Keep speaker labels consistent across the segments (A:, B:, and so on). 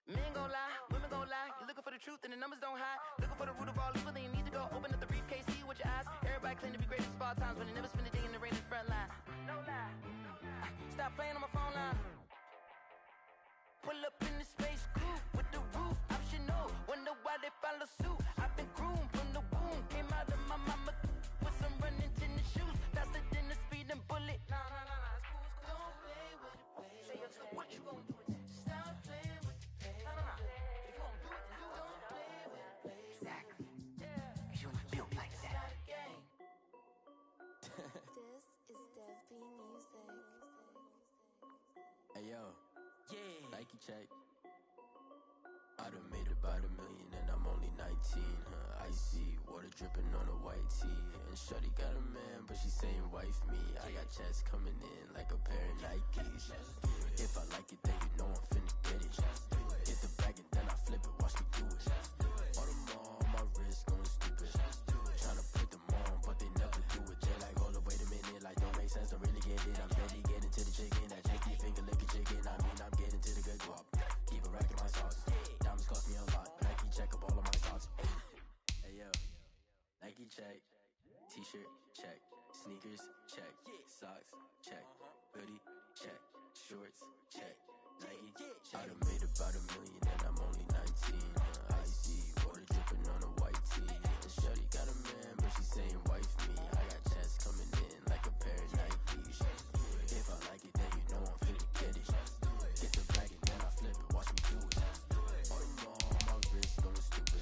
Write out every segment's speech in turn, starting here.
A: Men gon' lie, women gon' lie. You're looking for the truth and the numbers don't hide. Looking for the root of all evil, then you need to go open up the briefcase, see with your eyes. Everybody claim to be great at small times, but they never spend a day in the rain in the front line. No lie. Stop playing on my phone line. Pull up in the space coupe with the roof optional. Wonder why they follow suit. I've been groomed from the womb. Came out of my mama with some running tennis shoes. Faster than the speeding bullet. Nah, it's cool. Don't play with it, baby. Say yourself, what you gon' do with it? Stop playing with it, baby. Nah. If you gon' do it, then don't play with it, baby. Exactly. Yeah. Cause you ain't built like that.
B: This is Desby Music.
C: Hey yo, yeah, Nike check. I done made about $1 million and I'm only 19. Icy water dripping on a white tee. And shorty got a man, but she saying wife me. I got checks coming in like a pair of Nikes. If I like it, then you know I'm finna get it. Hit the bag and then I flip it, watch me do it. All them on my wrist going stupid. Tryna put them on, but they never do it. They like, hold up, wait a minute, like don't make sense, don't really get it. I'm steady getting to the chicken, that chicky finger licking chicken. I mean, I'm getting to the good guap. Keep a rack in my sauce. Diamonds cost me a lot, but Nike check up all of my stocks. Hey yo, Nike check. T-shirt check. Sneakers check. Socks check. Hoodie check. Shorts check. Nike. I done made about $1 million and I'm only 19. Icy water dripping on a white tee. And shorty got a man, but she saying wife me. I got checks coming in like a pair of Nikes. If I like it, then you know I'm finna get it. Get the bag and then I flip it, watch me do it. All them on my wrist going stupid.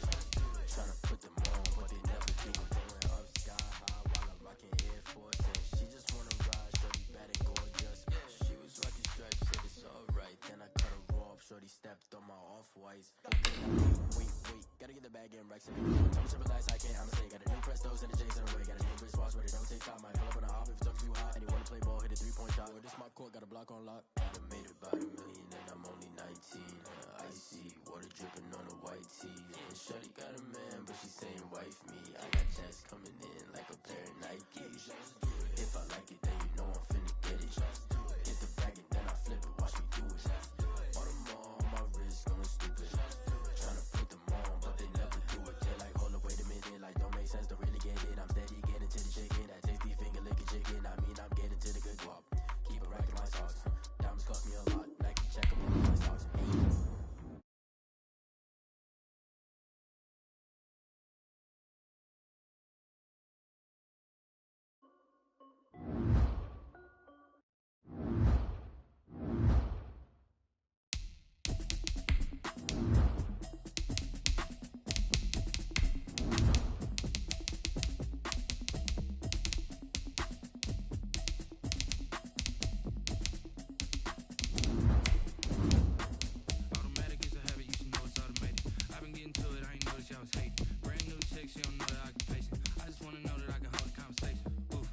C: Tryna put them on, but they never do it. Going up sky high while I'm rocking Air Force. She just wanna ride, shorty bad and gorgeous. She was rocking stripes, said it's alright. Then I cut her off, shorty stepped on my off-whites. Okay, wait, gotta get the bag in racks. Tell me triple lights, I can't, I'ma say. Got a new Prestos and the J's in the way. Got a new wristwatch where they don't take time. Might pull up on a hop if it's talking too hot. And you wanna play ball, hit a 3-point shot. Or this my court, got a block on lock. I done made about $1 million and I'm only 19. Icy water dripping on a white tee. And shorty got a man, but she saying wife me. I got checks coming in like a pair of Nikes. If I like it, then you know I'm finna get it. Get the bag and then I flip it, watch me do it. All them on my wrist going stupid. Tryna put them on, but they never do it. They like, hold up, wait a minute, like don't make sense, don't really get it. I'm steady getting to the chicken, that tasty finger licking chicken. I mean, I'm getting to the good guap. Keep a rack in my socks. Diamonds cost me a lot. Nike check up on my stocks.
D: Automatic is a habit, you should know it's automated. I've been getting to it, I ain't noticed y'all was hating. Brand new chick, she don't know that I can pace it. I just wanna know that I can hold a conversation. Oof,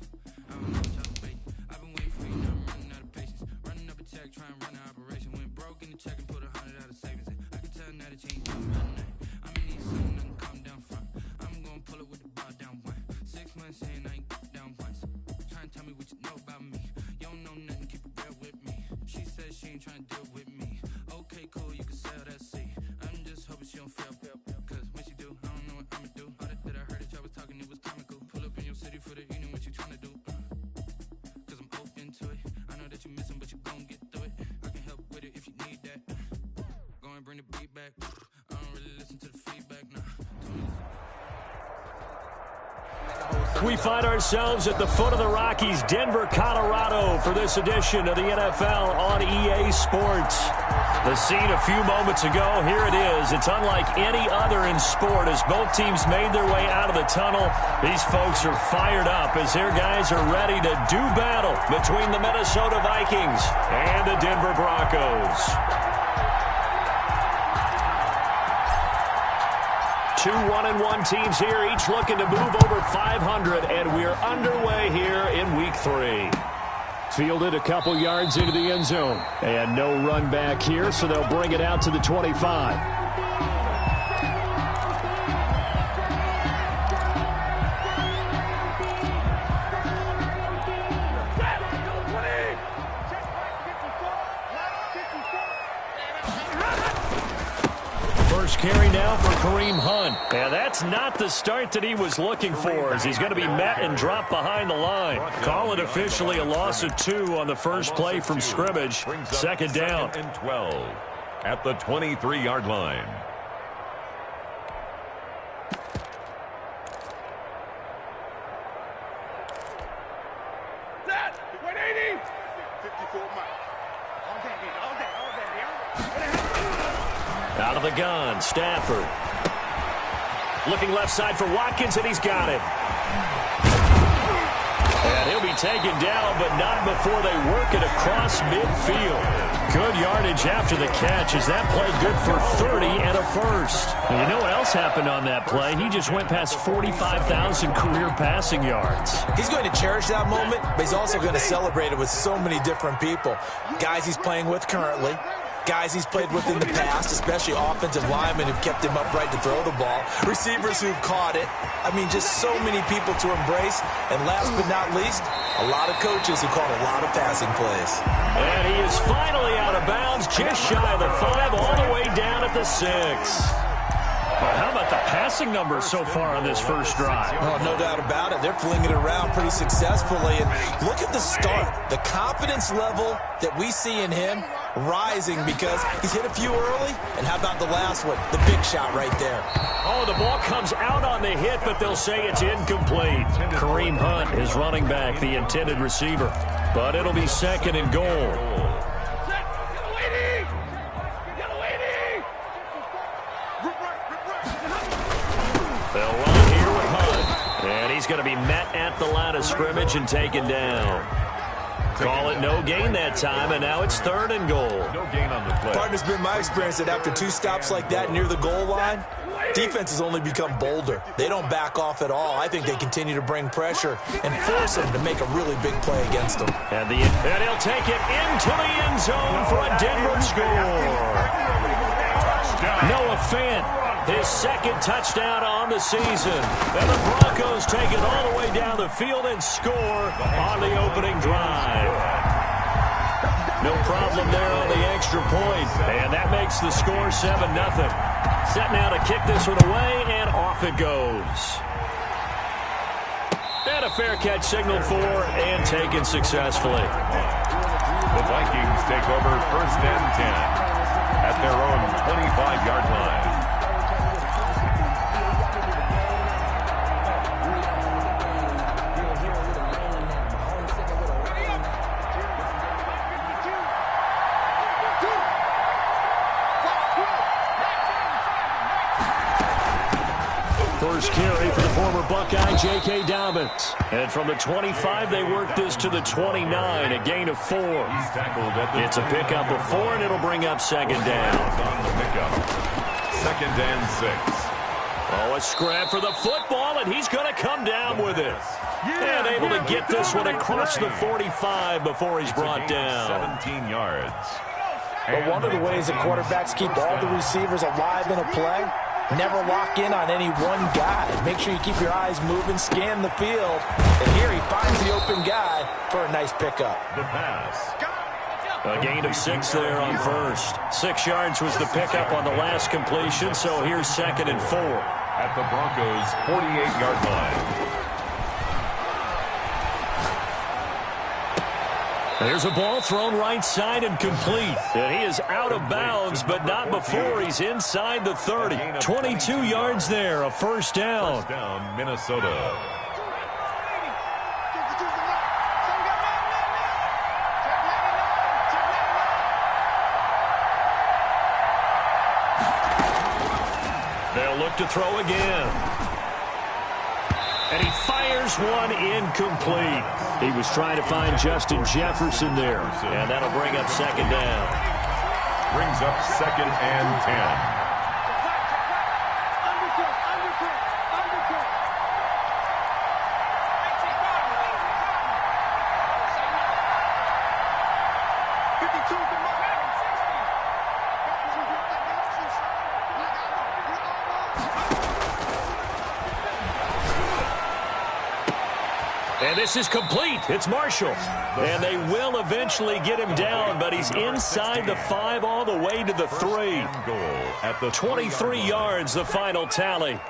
D: I don't know what y'all debating. I've been waiting for you, now I'm running out of patience. Running up a check, trying to run an operation. Went broke in the check and put 100 out of savings. I can tell now that you ain't talking about nothing. I'ma need something that can calm down front. I'm gonna pull it with the bar down one. 6 months in, I ain't down once. Trying to tell me what you know about me. You don't know nothing, keep it real with me. She said she ain't trying to deal with me. Okay, cool, you can sell that seat. I'm just hoping she don't fail. Cause when she do, I don't know what I'ma do. All that I heard that y'all was talking, it was comical. Pull up in your city for the evening, what you tryna do? Cause I'm open to it. I know that you missing, but you gon' get through it. I can help with it if you need that. Go and bring the beat back. I don't really listen to the feedback, nah.
E: We find ourselves at the foot of the Rockies, Denver, Colorado, for this edition of the NFL on EA Sports. The scene a few moments ago, here it is. It's unlike any other in sport as both teams made their way out of the tunnel. These folks are fired up as their guys are ready to do battle between the Minnesota Vikings and the Denver Broncos. Two 1-1 teams here, each looking to move over 500, and we're underway here in Week 3. Fielded a couple yards into the end zone, and no run back here, so they'll bring it out to the 25. first carry now for Kareem Hunt. And that's not the start that he was looking for, as he's going to be met and dropped behind the line. Call it officially a loss of 2 on the first play from scrimmage. Second down.
F: And 12 at the 23-yard line.
E: Out of the gun, Stafford. Looking left side for Watkins, and he's got it. And he'll be taken down, but not before they work it across midfield. Good yardage after the catch as that play good for 30 and a first. And you know what else happened on that play? He just went past 45,000 career passing yards.
G: He's going to cherish that moment, but he's also going to celebrate it with so many different people. Guys he's playing with currently, guys he's played with in the past, especially offensive linemen who've kept him upright to throw the ball, receivers who've caught it. I mean, just so many people to embrace. And last but not least, a lot of coaches who called a lot of passing plays.
E: And he is finally out of bounds, just shy of the 5, all the way down at the 6. Well, how about the passing numbers so far on this first drive?
G: Oh, no doubt about it. They're flinging it around pretty successfully. And look at the start. The confidence level that we see in him rising because he's hit a few early. And how about the last one? The big shot right there.
E: Oh, the ball comes out on the hit, but they'll say it's incomplete. Kareem Hunt, his running back, the intended receiver. But it'll be second and goal. They'll run here with Hunt. And he's going to be met at the line of scrimmage and taken down. Call it no gain that time, and now it's third and goal.
F: No gain on the play.
G: Partner's been my experience that after 2 stops like that near the goal line, defenses only become bolder. They don't back off at all. I think they continue to bring pressure and force them to make a really big play against them.
E: And he'll take it into the end zone for a Denver score. Noah Fant, his second touchdown on the season. And the Broncos take it all the way down the field and score on the opening drive. No problem there on the extra point. And that makes the score 7-0. Set now to kick this one away, and off it goes. And a fair catch signaled for and taken successfully.
F: The Vikings take over first and 10 at their own 25-yard line.
E: First carry for the former Buckeye, J.K. Dobbins. And from the 25, they work this to the 29, a gain of 4. It's a pickup of 4, and it'll bring up second down.
F: On the pickup. Second and 6.
E: Oh, a scrap for the football, and he's going to come down with it. And able to get this one across the 45 before he's brought down.
F: 17 yards.
G: But one of the ways that quarterbacks keep all the receivers alive in a play, never lock in on any one guy. Make sure you keep your eyes moving, scan the field. And here he finds the open guy for a nice pickup.
F: The pass.
E: A gain of 6 there on first. 6 yards was the pickup on the last completion, so here's second and 4.
F: At the Broncos' 48-yard line.
E: There's a ball thrown right side and complete. And he is out of bounds, but not before he's inside the 30. 22 yards there, a first down.
F: First down, Minnesota.
E: They'll look to throw again. And he fires one incomplete. He was trying to find Justin Jefferson there. And that'll bring up second down.
F: Brings up second and 10.
E: And And this is complete. It's Marshall. And they will eventually get him down, but he's inside the 5 all the way to the 3.
F: Goal at the
E: 23 yards, the final tally.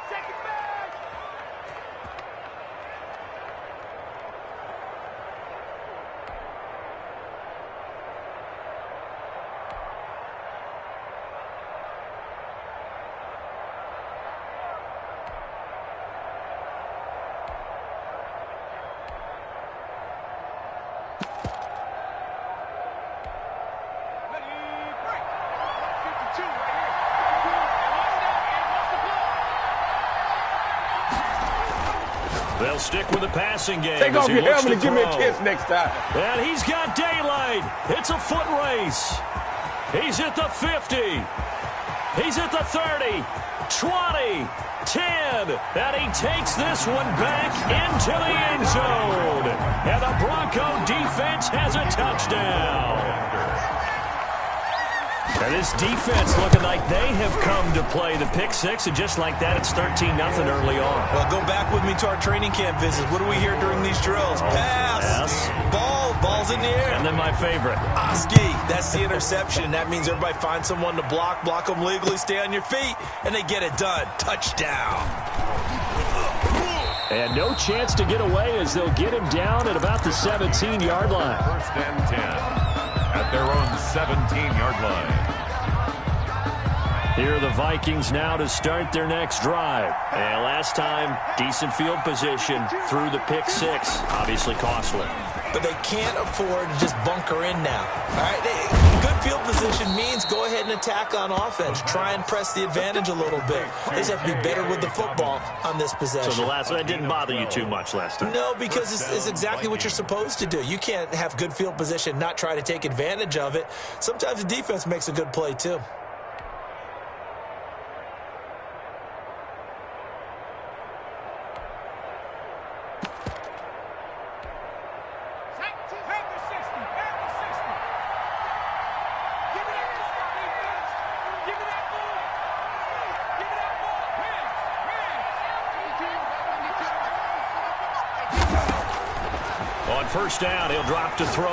E: They'll stick with the passing game.
H: Take off your helmet and give me a kiss next time.
E: And he's got daylight. It's a foot race. He's at the 50. He's at the 30, 20, 10. And he takes this one back into the end zone. And the Bronco defense has a touchdown. And this defense looking like they have come to play the pick 6, and just like that, it's 13-0 early on.
G: Well, go back with me to our training camp visits. What do we hear during these drills? Pass.
E: Yes.
G: Ball's in the air.
E: And then my favorite.
G: Oski, that's the interception. That means everybody finds someone to block them legally, stay on your feet, and they get it done. Touchdown.
E: And no chance to get away as they'll get him down at about the 17-yard line.
F: First and 10 at their own 17-yard line.
E: Here are the Vikings now to start their next drive. And last time, decent field position through the pick 6. Obviously costly.
G: But they can't afford to just bunker in now. All right, good field position means go ahead and attack on offense. Try and press the advantage a little bit. They just have to be better with the football on this possession.
E: So the last one didn't bother you too much last time?
G: No, because it's exactly what you're supposed to do. You can't have good field position, not try to take advantage of it. Sometimes the defense makes a good play, too.
E: First down, he'll drop to throw.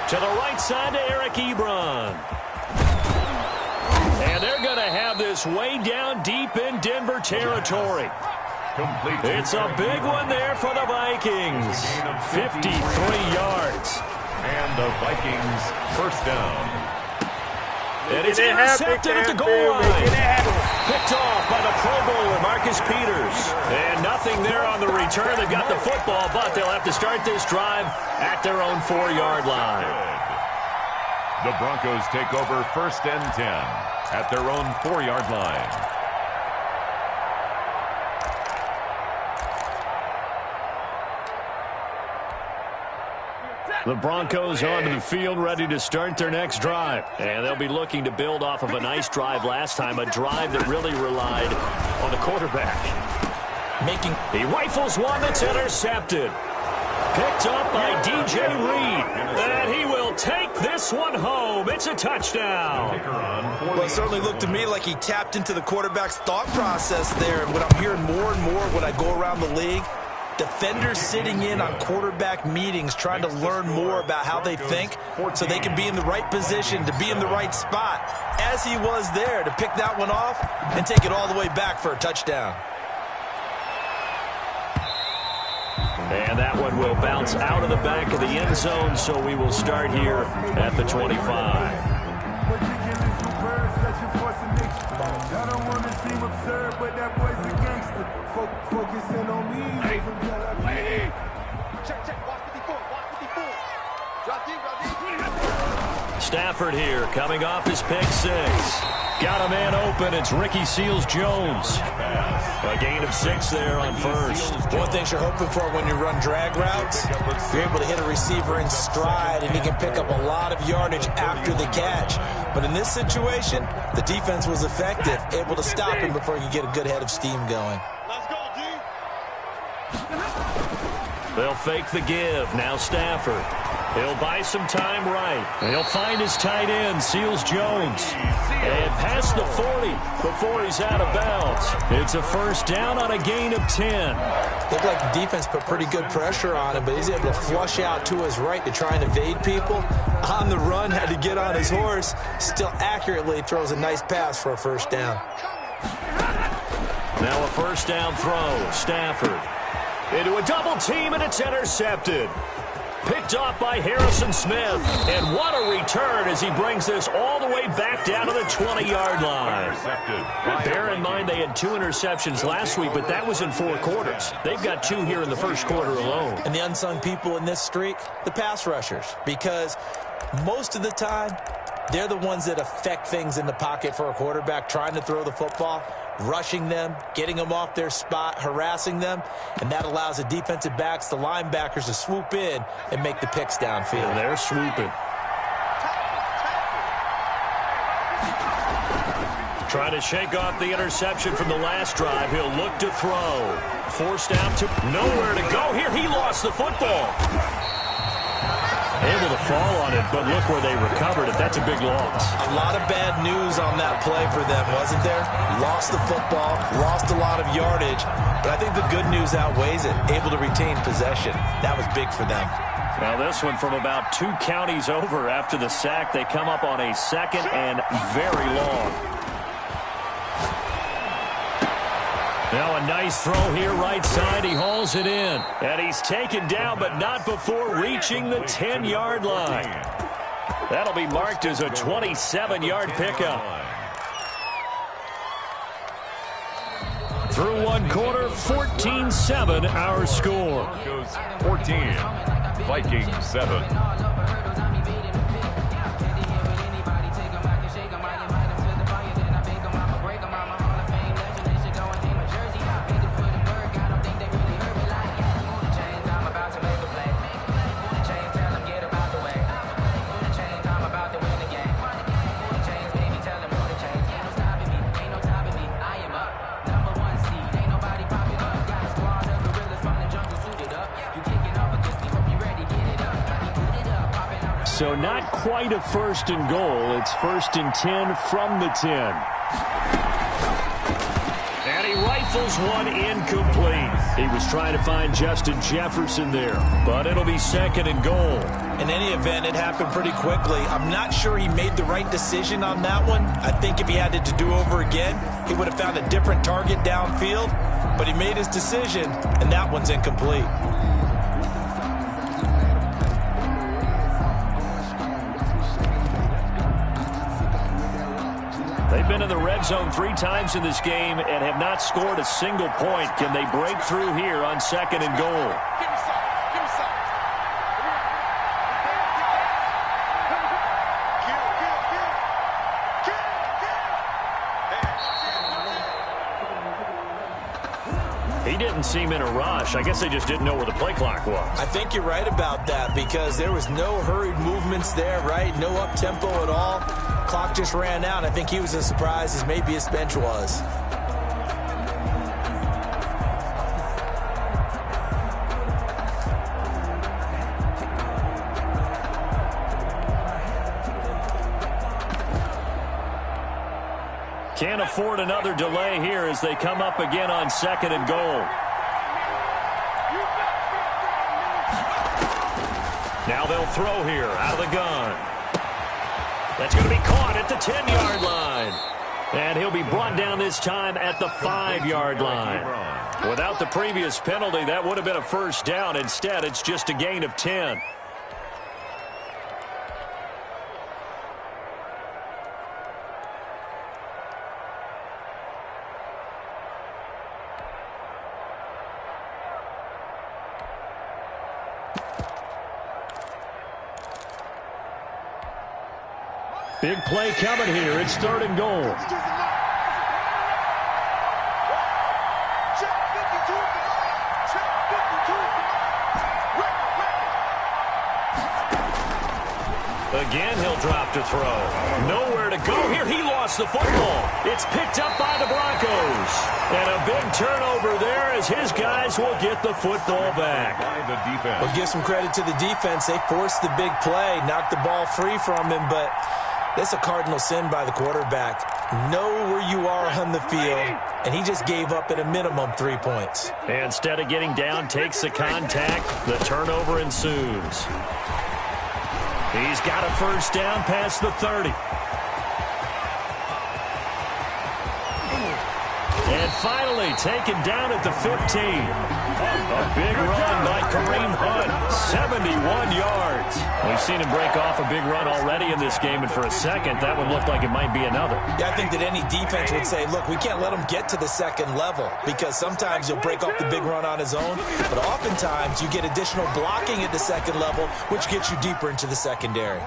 E: To the right side to Eric Ebron. And they're going to have this way down deep in Denver territory. It's a big one there for the Vikings. 53 yards.
F: And the Vikings first down.
E: And it's intercepted at the goal line. Picked off by the Pro Bowler, Marcus Peters. And nothing there on the return. They've got the football, but they'll have to start this drive at their own 4-yard line.
F: The Broncos take over first and 10 at their own 4-yard line.
E: The Broncos onto the field, ready to start their next drive. And they'll be looking to build off of a nice drive last time, a drive that really relied on the quarterback. He rifles one that's intercepted. Picked up by DJ Reed. And he will take this one home. It's a touchdown.
G: Well, it certainly looked to me like he tapped into the quarterback's thought process there. And what I'm hearing more and more when I go around the league, defenders sitting in on quarterback meetings trying to learn more about how they think so they can be in the right position to be in the right spot, as he was there to pick that one off and take it all the way back for a touchdown.
E: And that one will bounce out of the back of the end zone, so we will start here at the 25.
I: I don't want to seem absurd, but that boy's a gangster. Focusing on me.
H: Hey. Check. Watch 54. Drop deep.
E: Stafford here, coming off his pick 6. Got a man open. It's Ricky Seals-Jones. A gain of 6 there on first.
G: One thing you're hoping for when you run drag routes, you're able to hit a receiver in stride, and he can pick up a lot of yardage after the catch. But in this situation, the defense was effective, able to stop him before he could get a good head of steam going.
H: Let's go, D.
E: They'll fake the give. Now Stafford. He'll buy some time right. He'll find his tight end, Seals Jones. And past the 40 before he's out of bounds. It's a first down on a gain of 10.
G: Looked like the defense put pretty good pressure on him, but he's able to flush out to his right to try and evade people. On the run, had to get on his horse. Still accurately throws a nice pass for a first down.
E: Now a first down throw. Stafford into a double team, and it's intercepted. Picked off by Harrison Smith. And what a return as he brings this all the way back down to the 20-yard line. Bear in mind they had 2 interceptions last week, but that was in 4 quarters. They've got 2 here in the first quarter alone.
G: And the unsung people in this streak, the pass rushers. Because most of the time, they're the ones that affect things in the pocket for a quarterback, trying to throw the football, rushing them, getting them off their spot, harassing them, and that allows the defensive backs, the linebackers, to swoop in and make the picks downfield.
E: And they're swooping. Trying to shake off the interception from the last drive. He'll look to throw. Forced out to nowhere to go here. He lost the football. Able to fall on it, but look where they recovered it. That's a big loss.
G: A lot of bad news on that play for them, wasn't there? Lost the football, lost a lot of yardage, but I think the good news outweighs it. Able to retain possession. That was big for them.
E: Now this one from about 2 counties over after the sack. They come up on a second and very long. Now a nice throw here right side. He hauls it in. And he's taken down, but not before reaching the 10-yard line. That'll be marked as a 27-yard pickup. Through 1 quarter, 14-7 our score.
F: Goes 14, Vikings 7.
E: So not quite a first and goal. It's 1st and 10 from the 10. And he rifles one incomplete. He was trying to find Justin Jefferson there, but it'll be 2nd and goal.
G: In any event, it happened pretty quickly. I'm not sure he made the right decision on that one. I think if he had it to do over again, he would have found a different target downfield, but he made his decision, and that one's incomplete.
E: They've been in the red zone 3 times in this game and have not scored a single point. Can they break through here on 2nd and goal? He didn't seem in a rush. I guess they just didn't know where the play clock was.
G: I think you're right about that because there was no hurried movements there, right? No up-tempo at all. Clock just ran out. I think he was as surprised as maybe his bench was.
E: Can't afford another delay here as they come up again on 2nd and goal. Now they'll throw here out of the gun. That's going to be caught at the 10-yard line. And he'll be brought down this time at the 5-yard line. Without the previous penalty, that would have been a first down. Instead, it's just a gain of 10. Big play coming here. It's 3rd and goal. Again, he'll drop to throw. Nowhere to go here. He lost the football. It's picked up by the Broncos. And a big turnover there as his guys will get the football back.
G: Well, give some credit to the defense. They forced the big play, knocked the ball free from him, but that's a cardinal sin by the quarterback. Know where you are on the field, and he just gave up at a minimum 3 points.
E: Instead of getting down, takes the contact. The turnover ensues. He's got a first down past the 30. And finally taken down at the 15. A big run by Kareem Hunt, 71 yards. We've seen him break off a big run already in this game, and for a second, that one looked like it might be another.
G: Yeah, I think that any defense would say, look, we can't let him get to the second level because sometimes he'll break off the big run on his own, but oftentimes you get additional blocking at the second level, which gets you deeper into the secondary.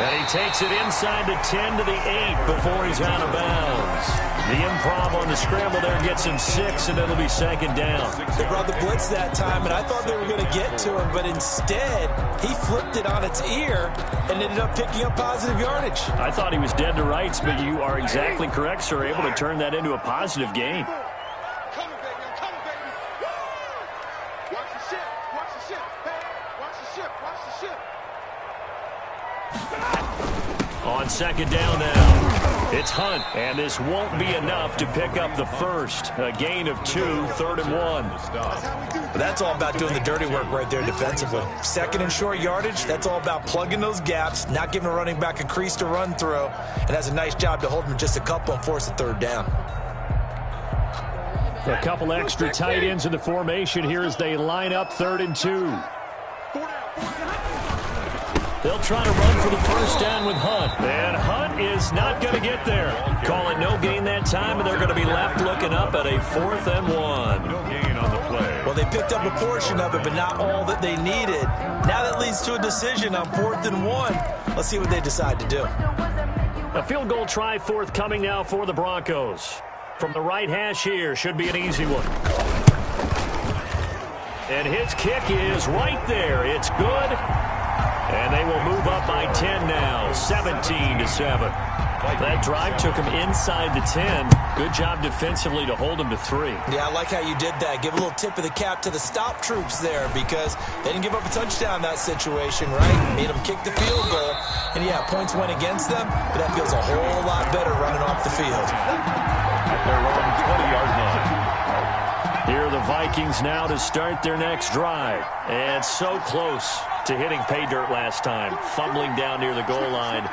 E: And he takes it inside the 10 to the 8 before he's out of bounds. The improv on the scramble there gets him 6, and it'll be second down.
G: They brought the blitz that time, and I thought they were going to get to him, but instead he flipped it on its ear and ended up picking up positive yardage.
E: I thought he was dead to rights, but you are exactly correct, sir, able to turn that into a positive gain. On second down now, it's Hunt, and this won't be enough to pick up the first. A gain of 2, 3rd and 1.
G: But that's all about doing the dirty work right there defensively. Second and short yardage, that's all about plugging those gaps, not giving a running back a crease to run through, and has a nice job to hold him just a couple and force a third down.
E: A couple extra tight ends in the formation here as they line up 3rd and 2. They'll try to run for the first down with Hunt. And Hunt is not going to get there. Call it no gain that time, and they're going to be left looking up at a 4th and 1.
F: No gain on the play.
G: Well, they picked up a portion of it, but not all that they needed. Now that leads to a decision on 4th and 1. Let's see what they decide to do.
E: A field goal try forthcoming now for the Broncos. From the right hash here, should be an easy one. And his kick is right there. It's good. And they will move up by 10 now, 17-7. That drive took him inside the 10. Good job defensively to hold him to 3.
G: Yeah, I like how you did that. Give a little tip of the cap to the stop troops there because they didn't give up a touchdown in that situation, right? Made them kick the field goal. And, yeah, points went against them, but that feels a whole lot better running off the field.
F: At their own 20-yard line.
E: Here are the Vikings now to start their next drive. And so close to hitting pay dirt last time, fumbling down near the goal line.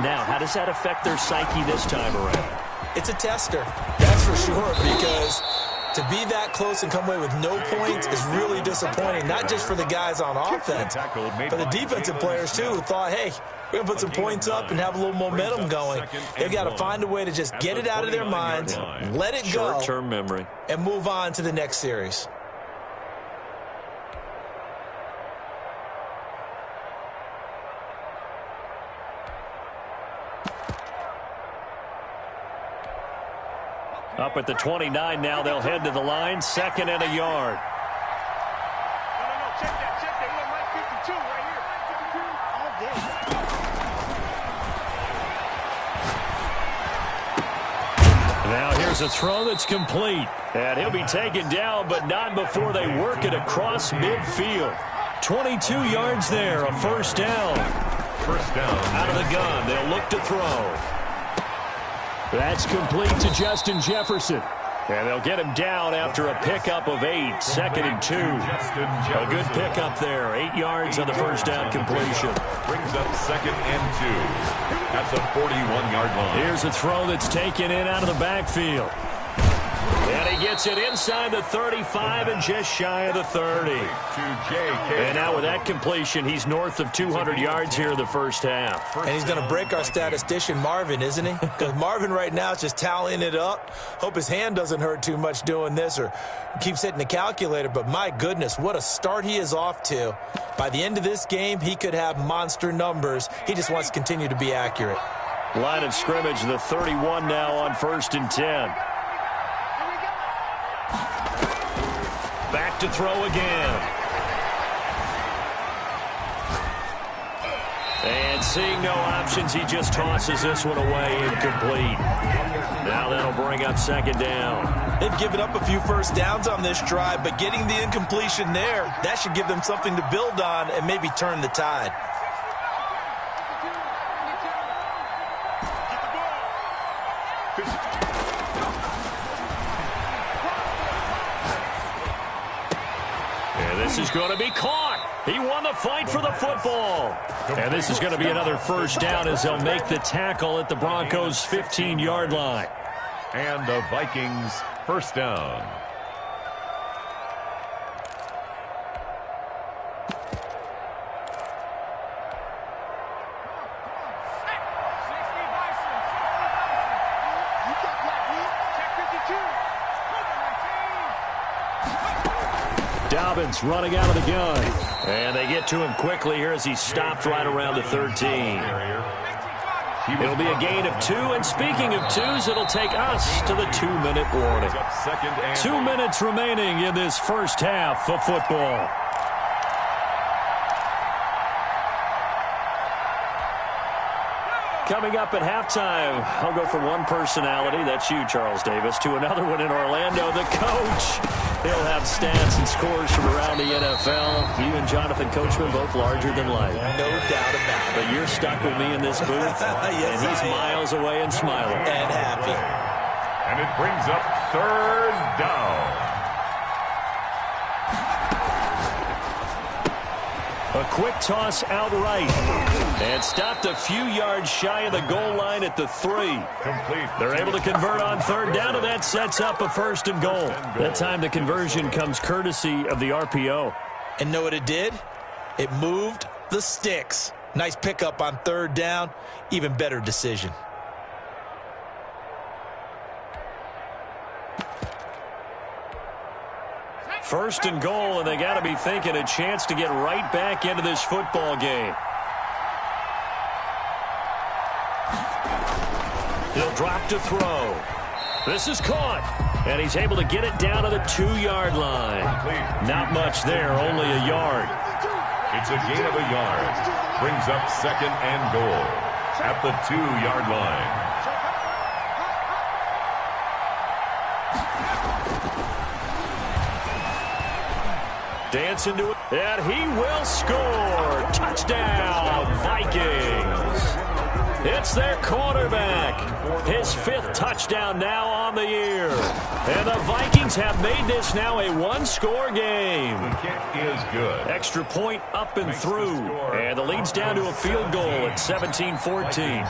E: Now, how does that affect their psyche this time around?
G: It's a tester, that's for sure, because to be that close and come away with no points is really disappointing, not just for the guys on offense, but the defensive players, too, who thought, hey, we're going to put some points up and have a little momentum going. They've got to find a way to just get it out of their minds, let it go,
E: short-term memory,
G: and move on to the next series.
E: Up at the 29 now, they'll head to the line, 2nd and a yard.
H: Check that. You know, Mike 52 right here. All day.
E: Now here's a throw that's complete. And he'll be taken down, but not before they work it across midfield. 22 yards there, a first down.
F: First down.
E: Out of the gun, they'll look to throw. That's complete to Justin Jefferson. And they'll get him down after a pickup of 8, 2nd and 2. A good pickup there, 8 yards on the first down completion.
F: Brings up 2nd and 2. That's a 41-yard line.
E: Here's a throw that's taken in out of the backfield. And he gets it inside the 35 and just shy of the 30. And now with that completion, he's north of 200 yards here in the first half.
G: And he's going to break our statistician Marvin, isn't he? Because Marvin right now is just tallying it up. Hope his hand doesn't hurt too much doing this or keeps hitting the calculator. But my goodness, what a start he is off to. By the end of this game, he could have monster numbers. He just wants to continue to be accurate.
E: Line of scrimmage, the 31 now on 1st and 10. Back to throw again. And seeing no options, he just tosses this one away incomplete. Now that'll bring up second down.
G: They've given up a few first downs on this drive, but getting the incompletion there, that should give them something to build on and maybe turn the tide.
E: And this is going to be caught. He won the fight for the football. And this is going to be another first down as they'll make the tackle at the Broncos' 15-yard line.
F: And the Vikings first down.
E: Dobbins running out of the gun. And they get to him quickly here as he stopped right around the 13. It'll be a gain of 2, and speaking of 2s, it'll take us to the 2-minute warning. 2 minutes remaining in this first half of football. Coming up at halftime, I'll go from one personality, that's you, Charles Davis, to another one in Orlando, the coach. He'll have stats and scores from around the NFL. You and Jonathan Coachman both larger than life.
G: No doubt about it.
E: But you're stuck with me in this booth,
G: yes,
E: and he's miles away and smiling.
G: And happy.
F: And it brings up third down.
E: A quick toss outright. And stopped a few yards shy of the goal line at the 3.
F: Complete.
E: They're able to convert on third down, and that sets up a first and goal. That time the conversion comes courtesy of the RPO.
G: And know what it did? It moved the sticks. Nice pickup on third down. Even better decision.
E: First and goal, and they got to be thinking a chance to get right back into this football game. He'll drop to throw. This is caught, and he's able to get it down to the 2-yard line. Not much there, only a yard.
F: It's a gain of a yard. Brings up second and goal at the 2-yard line.
E: Dancing to it, and he will score. Touchdown, Vikings. It's their quarterback. His 5th touchdown now on the year. And the Vikings have made this now a 1-score game.
F: The kick is good.
E: Extra point up and through. And the lead's down to a field goal at 17-14.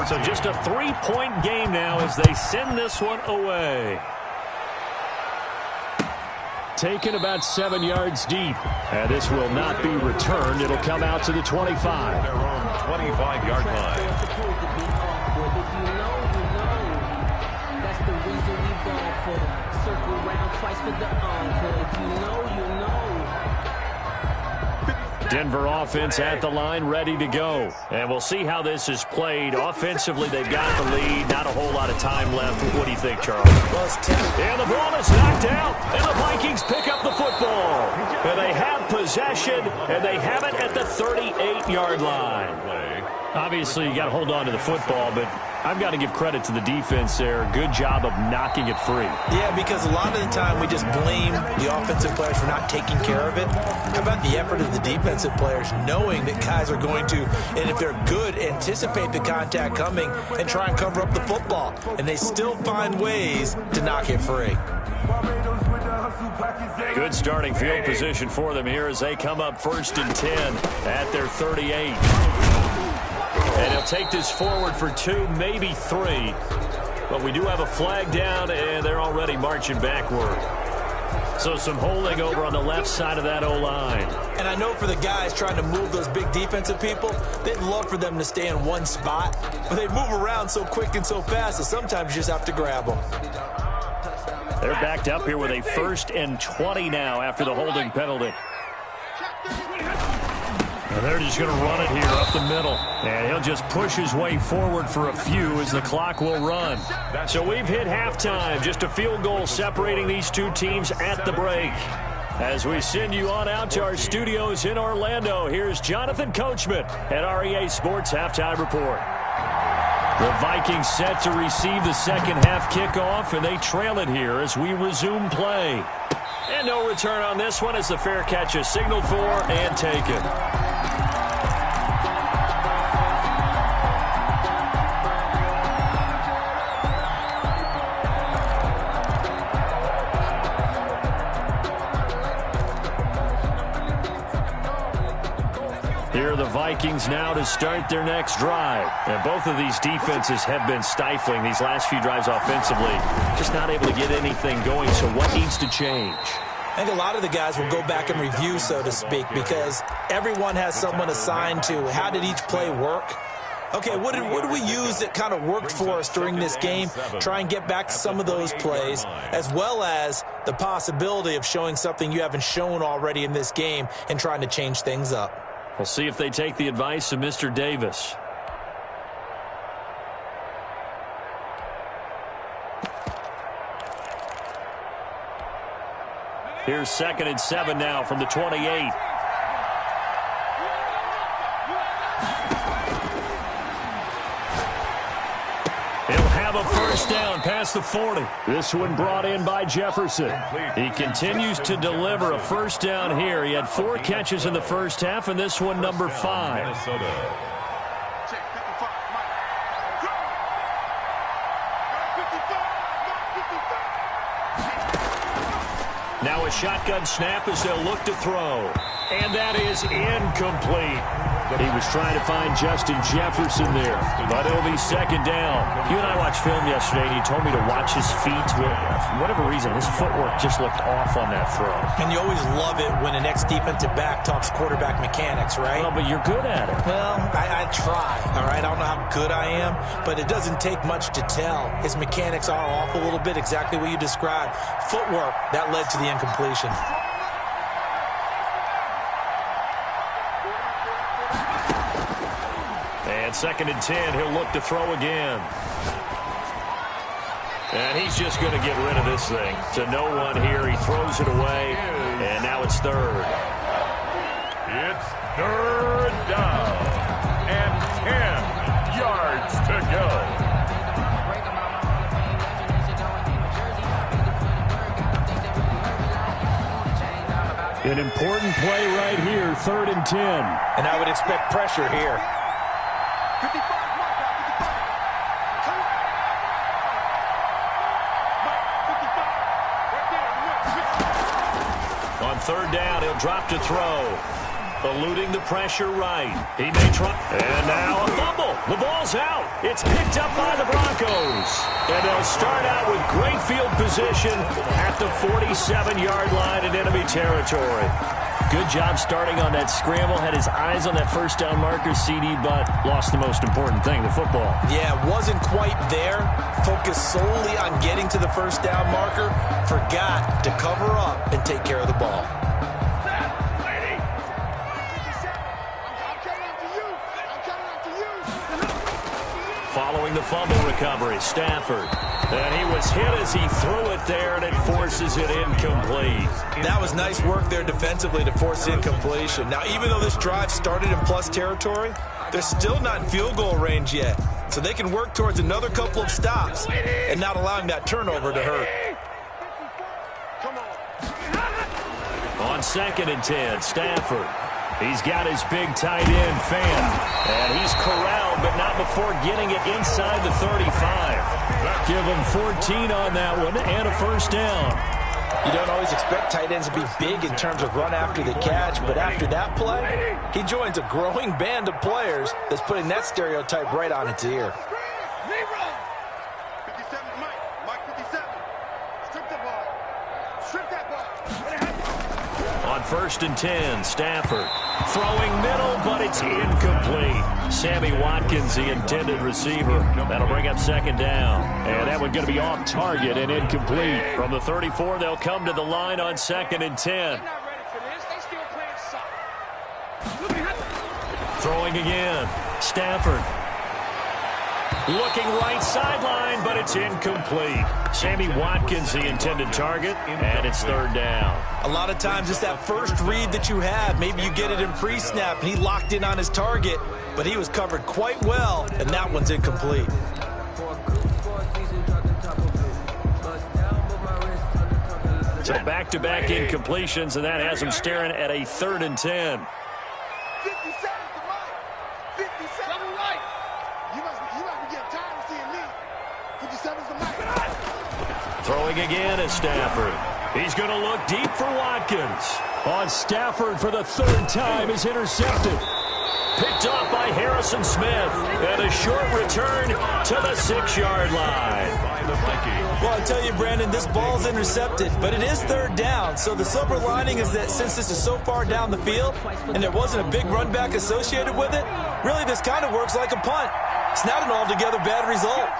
E: So just a 3-point game now as they send this one away. Taken about 7 yards deep. And this will not be returned. It'll come out to the 25.
F: Their own 25-yard line.
J: If you know, you know. That's the reason we ball for. Circle round twice for the encore. If you know, you know.
E: Denver offense at the line, ready to go. And we'll see how this is played. Offensively, they've got the lead. Not a whole lot of time left. What do you think, Charles?
G: Well, it's 10.
E: And the ball is knocked out. And the Vikings pick up the football. And they have possession, and they have it at the 38-yard line. Obviously, you got to hold on to the football, but I've got to give credit to the defense there. Good job of knocking it free.
G: Yeah, because a lot of the time we just blame the offensive players for not taking care of it. How about the effort of the defensive players knowing that guys are going to, and if they're good, anticipate the contact coming and try and cover up the football. And they still find ways to knock it free.
E: Good starting field position for them here as they come up 1st and 10 at their 38. And he'll take this forward for 2, maybe 3. But we do have a flag down, and they're already marching backward. So some holding over on the left side of that O-line.
G: And I know for the guys trying to move those big defensive people, they'd love for them to stay in one spot. But they move around so quick and so fast that sometimes you just have to grab them.
E: They're backed up here with a 1st and 20 now after the holding penalty. And they're just going to run it here up the middle. And he'll just push his way forward for a few as the clock will run. So we've hit halftime. Just a field goal separating these two teams at the break. As we send you on out to our studios in Orlando, here's Jonathan Coachman at REA Sports Halftime Report. The Vikings set to receive the second half kickoff, and they trail it here as we resume play. And no return on this one as the fair catch is signaled for and taken. Here are the Vikings now to start their next drive. And both of these defenses have been stifling these last few drives offensively. Just not able to get anything going, so what needs to change?
G: I think a lot of the guys will go back and review, so to speak, because everyone has someone assigned to how did each play work. Okay, what did we use that kind of worked for us during this game? Try and get back to some of those plays, as well as the possibility of showing something you haven't shown already in this game and trying to change things up.
E: We'll see if they take the advice of Mr. Davis. Here's 2nd and 7 now from the 28. A first down past the 40. This one brought in by Jefferson. He continues to deliver a first down here. He had 4 catches in the first half, and this one number 5. Now a shotgun snap as they'll look to throw. And that is incomplete. He was trying to find Justin Jefferson there, but it'll be 2nd down. You and I watched film yesterday, and you told me to watch his feet. For whatever reason, his footwork just looked off on that throw.
G: And you always love it when an ex-defensive back talks quarterback mechanics, right?
E: Well, but you're good at it.
G: Well, I try, all right? I don't know how good I am, but it doesn't take much to tell. His mechanics are off a little bit, exactly what you described. Footwork, that led to the incompletion.
E: And 2nd and 10, he'll look to throw again. And he's just going to get rid of this thing. To no one here, he throws it away, and now it's 3rd.
F: It's 3rd down, and 10 yards to go.
E: An important play right here, 3rd and 10.
G: And I would expect pressure here.
E: On 3rd down, he'll drop to throw. Eluding the pressure right. He may try. And now a fumble. The ball's out. It's picked up by the Broncos. And they'll start out with great field position at the 47-yard line in enemy territory. Good job starting on that scramble. Had his eyes on that first down marker, CD, but lost the most important thing, the football.
G: Yeah, wasn't quite there. Focused solely on getting to the first down marker. Forgot to cover up and take care of the ball.
E: Following the fumble recovery, Stafford. And he was hit as he threw it there, and it forces it incomplete.
G: That was nice work there defensively to force incompletion. Now, even though this drive started in plus territory, they're still not in field goal range yet. So they can work towards another couple of stops and not allowing that turnover to hurt.
E: On 2nd and 10, Stafford. He's got his big tight end, Fan. And he's corralled, but not before getting it inside the 35. Give him 14 on that one and a first down.
G: You don't always expect tight ends to be big in terms of run after the catch, but after that play, he joins a growing band of players that's putting that stereotype right on its ear.
E: On 1st and 10, Stafford. Throwing middle, but it's incomplete. Sammy Watkins, the intended receiver. That'll bring up 2nd down. And that one's going to be off target and incomplete. From the 34, they'll come to the line on 2nd and 10. Throwing again. Stafford. Looking right sideline, but it's incomplete. Sammy Watkins, the intended target, and it's third down.
G: A lot of times it's that first read that you have. Maybe you get it in pre-snap, and he locked in on his target, but he was covered quite well, and that one's incomplete.
E: So back-to-back incompletions, and that has him staring at a 3rd and 10.
I: 50 seconds to Mike. 50 seconds. Double right. You must be getting tired of seeing me. 50 seconds to Mike.
E: Throwing again is Stafford. He's going to look deep for Watkins. On Stafford for the 3rd time is intercepted. Picked off by Harrison Smith. And a short return to the 6-yard line.
G: Well, I tell you, Brandon, this ball's intercepted, but it is 3rd down. So the silver lining is that since this is so far down the field and there wasn't a big run back associated with it, really this kind of works like a punt. It's not an altogether bad result.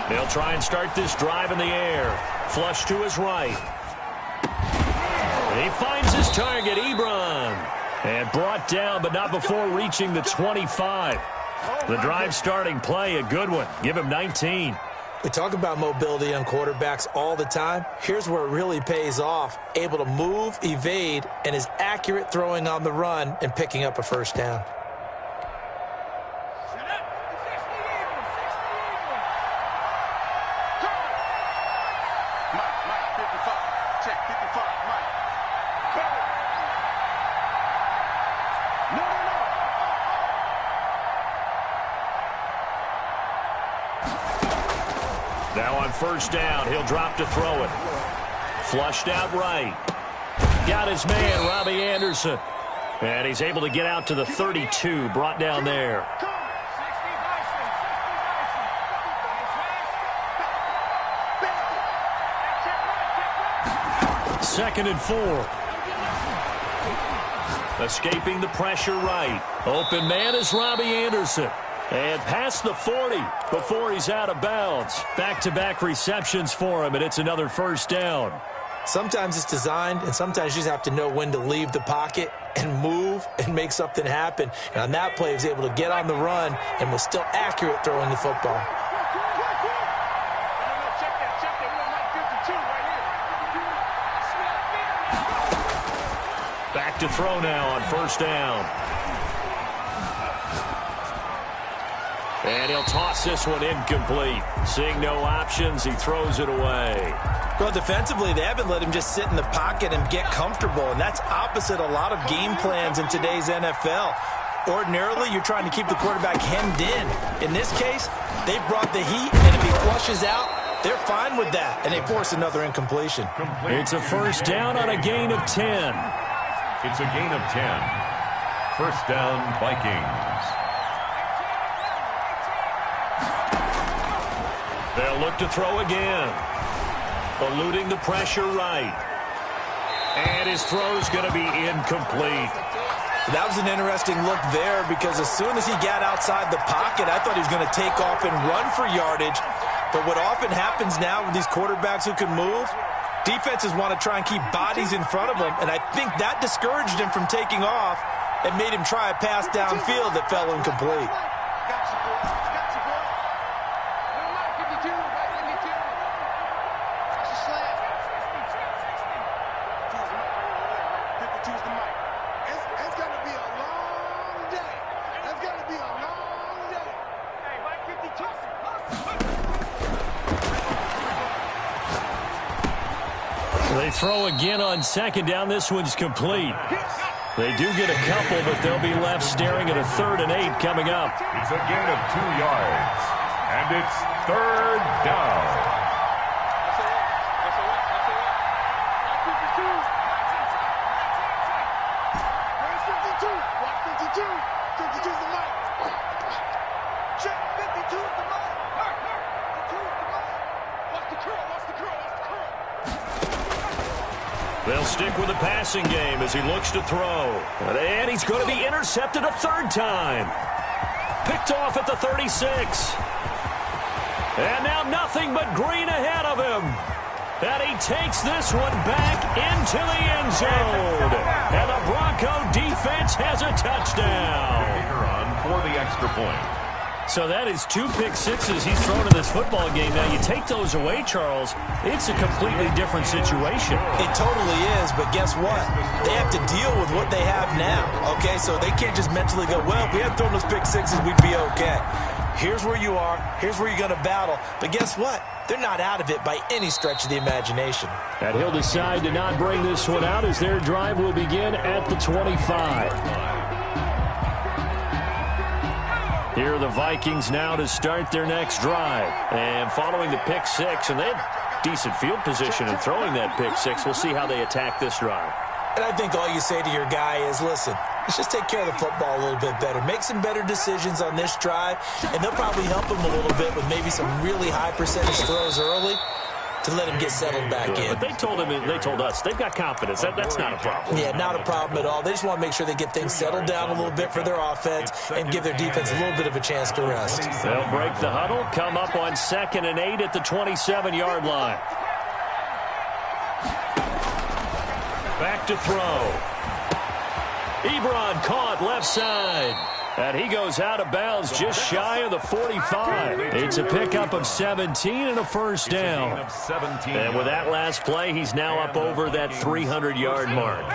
E: They'll try and start this drive in the air. Flush to his right. He finds his target, Ebron. And brought down, but not before reaching the 25. The drive starting play, a good one. Give him 19.
G: We talk about mobility on quarterbacks all the time. Here's where it really pays off. Able to move, evade, and is accurate throwing on the run and picking up a 1st down.
E: Now on 1st down, he'll drop to throw it. Flushed out right. Got his man, Robbie Anderson. And he's able to get out to the 32, brought down there. 2nd and 4. Escaping the pressure right. Open man is Robbie Anderson. And past the 40 before he's out of bounds. Back-to-back receptions for him, and it's another 1st down.
G: Sometimes it's designed, and sometimes you just have to know when to leave the pocket and move and make something happen. And on that play, he was able to get on the run and was still accurate throwing the football.
E: Back to throw now on 1st down. And he'll toss this one incomplete. Seeing no options, he throws it away.
G: Well, defensively, they haven't let him just sit in the pocket and get comfortable, and that's opposite a lot of game plans in today's NFL. Ordinarily, you're trying to keep the quarterback hemmed in. In this case, they brought the heat, and if he flushes out, they're fine with that, and they force another incompletion.
E: It's a 1st down on a gain of 10.
F: It's a gain of 10. 1st down, Vikings.
E: They'll look to throw again. Eluding the pressure right. And his throw's going to be incomplete.
G: That was an interesting look there because as soon as he got outside the pocket, I thought he was going to take off and run for yardage. But what often happens now with these quarterbacks who can move, defenses want to try and keep bodies in front of them, and I think that discouraged him from taking off and made him try a pass downfield that fell incomplete.
E: They throw again on 2nd down. This one's complete. They do get a couple, but they'll be left staring at a 3rd and 8 coming up.
F: It's a gain of 2 yards, and it's 3rd down.
E: They'll stick with the passing game as he looks to throw. And he's going to be intercepted a 3rd time. Picked off at the 36. And now nothing but green ahead of him. And he takes this one back into the end zone. And the Bronco defense has a touchdown.
F: On for the extra point.
E: So that is 2 pick sixes he's thrown in this football game. Now, you take those away, Charles, it's a completely different situation.
G: It totally is, but guess what? They have to deal with what they have now, okay? So they can't just mentally go, well, if we had thrown those pick sixes, we'd be okay. Here's where you are. Here's where you're going to battle. But guess what? They're not out of it by any stretch of the imagination.
E: And he'll decide to not bring this one out as their drive will begin at the 25. Here are the Vikings now to start their next drive. And following the pick six, and they had decent field position in throwing that pick six. We'll see how they attack this drive.
G: And I think all you say to your guy is, listen, let's just take care of the football a little bit better. Make some better decisions on this drive, and they'll probably help him a little bit with maybe some really high percentage throws early to let him get settled back in.
E: But they told us, they've got confidence. That's not a problem.
G: Yeah, not a problem at all. They just want to make sure they get things settled down a little bit for their offense and give their defense a little bit of a chance to rest.
E: They'll break the huddle, come up on 2nd and 8 at the 27-yard line. Back to throw. Ebron caught left side. And he goes out of bounds just shy of the 45. It's a pickup of 17 and a first down. And with that last play, he's now up over that 300-yard mark.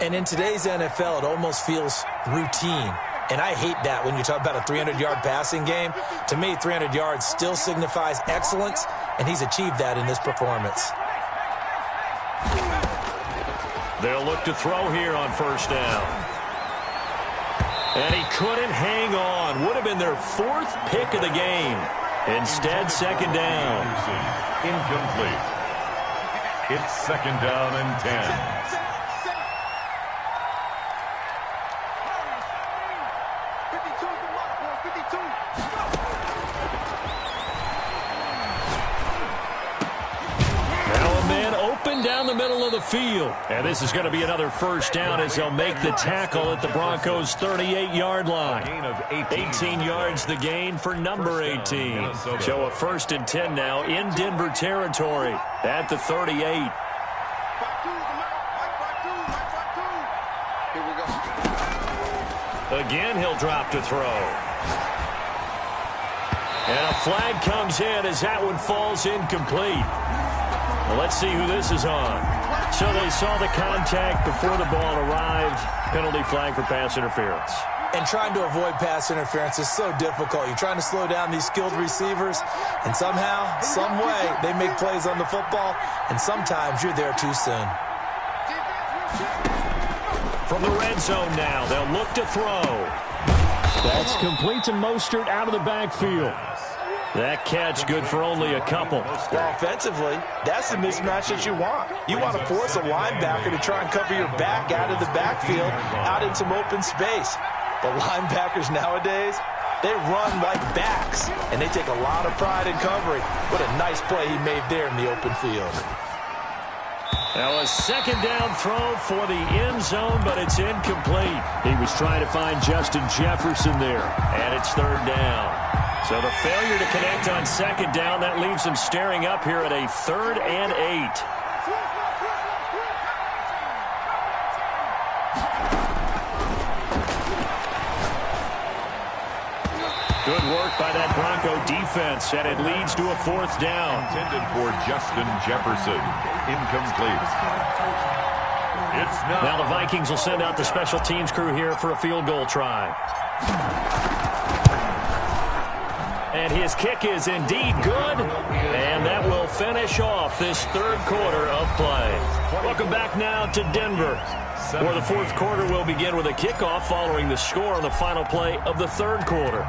G: And in today's NFL, it almost feels routine. And I hate that when you talk about a 300-yard passing game. To me, 300 yards still signifies excellence, and he's achieved that in this performance.
E: They'll look to throw here on first down. And he couldn't hang on. Would have been their 4th pick of the game. Instead, 2nd down.
F: Incomplete. It's 2nd down and 10.
E: Down the middle of the field. And this is going to be another first down as they'll make the tackle at the Broncos' 38-yard line. 18 yards the gain for number 18. So a 1st and 10 now in Denver territory at the 38. Again, he'll drop to throw. And a flag comes in as that one falls incomplete. Well, let's see who this is on. So they saw the contact before the ball arrived. Penalty flag for pass interference.
G: And trying to avoid pass interference is so difficult. You're trying to slow down these skilled receivers, and somehow, some way, they make plays on the football, and sometimes you're there too soon.
E: From the red zone now, they'll look to throw. That's complete to Mostert out of the backfield. That catch good for only a couple.
G: Well, offensively, that's the mismatch that you want. You want to force a linebacker to try and cover your back out of the backfield, out in some open space. But linebackers nowadays, they run like backs, and they take a lot of pride in covering. What a nice play he made there in the open field.
E: Now a 2nd down throw for the end zone, but it's incomplete. He was trying to find Justin Jefferson there, and it's 3rd down. So the failure to connect on 2nd down, that leaves him staring up here at a 3rd and 8. Good work by that Bronco defense, and it leads to a 4th down.
F: Intended for Justin Jefferson. Incomplete. It's
E: now the Vikings will send out the special teams crew here for a field goal try. And his kick is indeed good, and that will finish off this 3rd quarter of play. Welcome back now to Denver, where the 4th quarter will begin with a kickoff following the score on the final play of the 3rd quarter.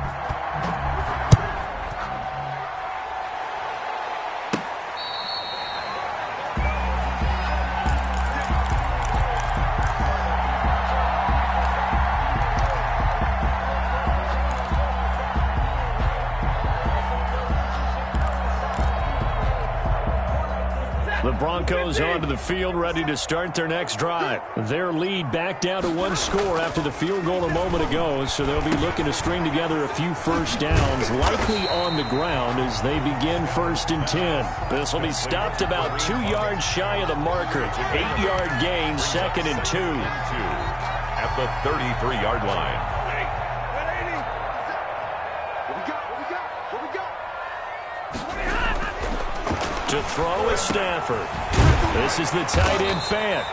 E: The Broncos onto the field, ready to start their next drive. Their lead back down to 1 score after the field goal a moment ago, so they'll be looking to string together a few first downs, likely on the ground as they begin 1st and 10. This will be stopped about 2 yards shy of the marker. 8-yard gain, 2nd and 2.
F: At the 33-yard line.
E: To throw is Stafford. This is the tight end Fant.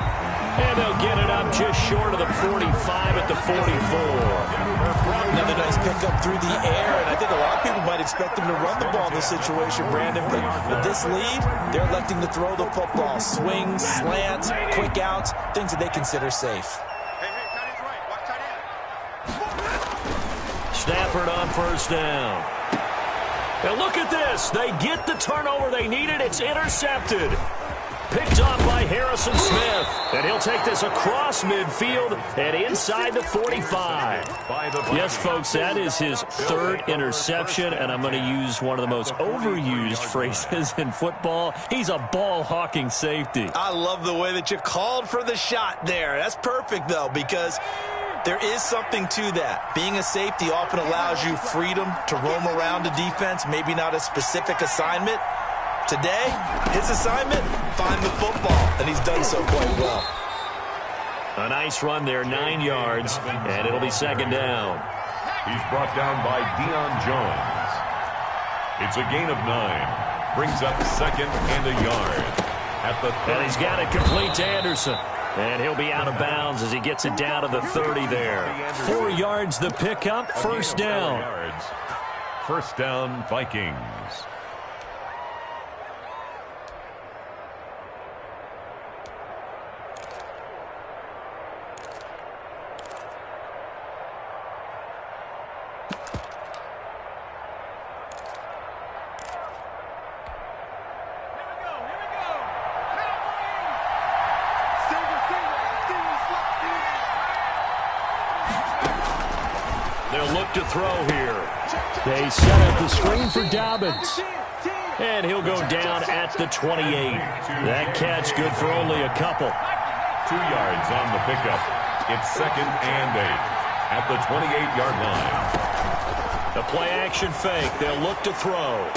E: And they'll get it up just short of the 45 at the 44.
G: Another nice pickup through the air, and I think a lot of people might expect them to run the ball in this situation, Brandon. But with this lead, they're electing to throw the football. Swings, slants, quick outs, things that they consider safe.
E: Stafford on 1st down. And look at this. They get the turnover they needed. It's intercepted. Picked off by Harrison Smith. And he'll take this across midfield and inside the 45. Yes, folks, that is his 3rd interception. And I'm going to use one of the most overused phrases in football. He's a ball-hawking safety.
G: I love the way that you called for the shot there. That's perfect, though, because there is something to that. Being a safety often allows you freedom to roam around a defense, maybe not a specific assignment. Today, his assignment, find the football, and he's done so quite well.
E: A nice run there, 9 yards, and it'll be 2nd down.
F: He's brought down by Deion Jones. It's a gain of 9. Brings up 2nd and a yard. At the 30.
E: And he's got it complete to Anderson. And he'll be out of bounds as he gets it down to the 30 there. 4 yards the pickup, 1st down.
F: 1st down, Vikings.
E: They'll look to throw here. They set up the screen for Dobbins. And he'll go down at the 28. That catch good for only a couple.
F: 2 yards on the pickup. It's 2nd and 8 at the 28-yard line.
E: The play-action fake. They'll look to throw.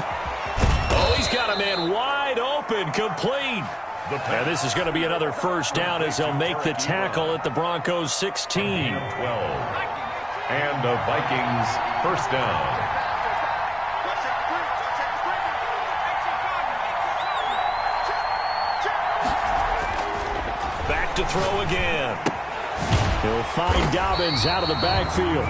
E: Oh, he's got a man wide open, complete. And this is going to be another 1st down as they'll make the tackle at the Broncos 16.
F: 12. And the Vikings 1st down.
E: Back to throw again. He'll find Dobbins out of the backfield.